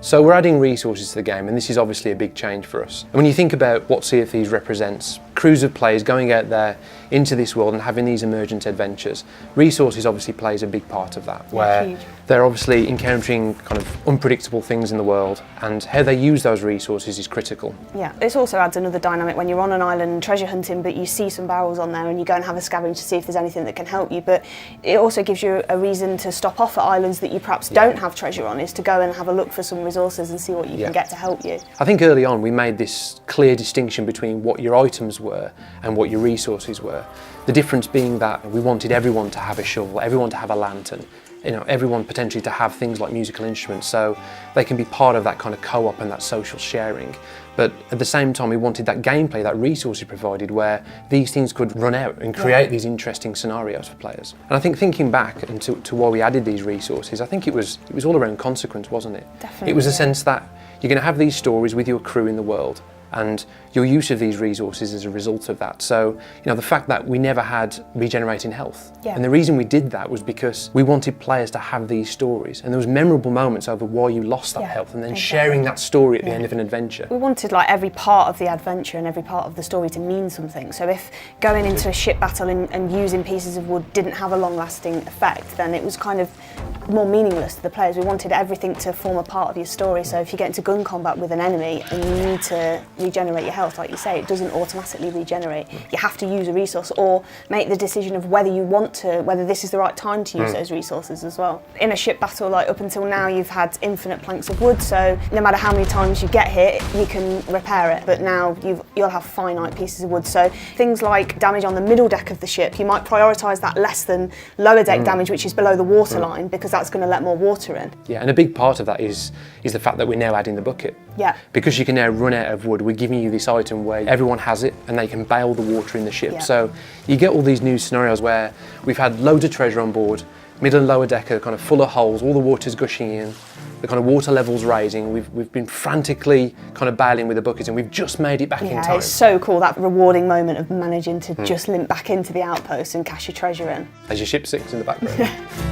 So we're adding resources to the game, and this is obviously a big change for us. And when you think about what Sea of Thieves represents, crews of players going out there into this world and having these emergent adventures, resources obviously plays a big part of that, where huge. they're obviously encountering kind of unpredictable things in the world, and how they use those resources is critical. Yeah, this also adds another dynamic when you're on an island treasure hunting, but you see some barrels on there and you go and have a scavenge to see if there's anything that can help you. But it also gives you a reason to stop off at islands that you perhaps don't have treasure on, is to go and have a look for some resources and see what you can get to help you. I think early on we made this clear distinction between what your items were and what your resources were. The difference being that we wanted everyone to have a shovel, everyone to have a lantern, everyone potentially to have things like musical instruments, so they can be part of that kind of co-op and that social sharing. But at the same time, we wanted that gameplay, that resource provided, where these things could run out and create these interesting scenarios for players. And I think thinking back and to why we added these resources, I think it was all around consequence, wasn't it? Definitely. It was a sense that you're going to have these stories with your crew in the world, and your use of these resources as a result of that. So, the fact that we never had regenerating health. Yeah. And the reason we did that was because we wanted players to have these stories. And there was memorable moments over why you lost that health, and then sharing that story at the end of an adventure. We wanted like every part of the adventure and every part of the story to mean something. So if going into a ship battle and using pieces of wood didn't have a long-lasting effect, then it was kind of more meaningless to the players. We wanted everything to form a part of your story. So if you get into gun combat with an enemy and you need to regenerate your health, like you say, it doesn't automatically regenerate. You have to use a resource or make the decision of whether this is the right time to use those resources as well. In a ship battle, like up until now, you've had infinite planks of wood, so no matter how many times you get hit, you can repair it. But now you'll have finite pieces of wood. So things like damage on the middle deck of the ship, you might prioritise that less than lower deck damage, which is below the water line, because that's going to let more water in. Yeah, and a big part of that is the fact that we're now adding the bucket. Yeah. Because you can now run out of wood, we're giving you this item where everyone has it and they can bail the water in the ship. Yeah. So you get all these new scenarios where we've had loads of treasure on board, middle and lower deck are kind of full of holes, all the water's gushing in, the kind of water level's rising, we've been frantically kind of bailing with the buckets, and we've just made it back in time. Yeah, it's so cool, that rewarding moment of managing to just limp back into the outpost and cash your treasure in. As your ship sinks in the background.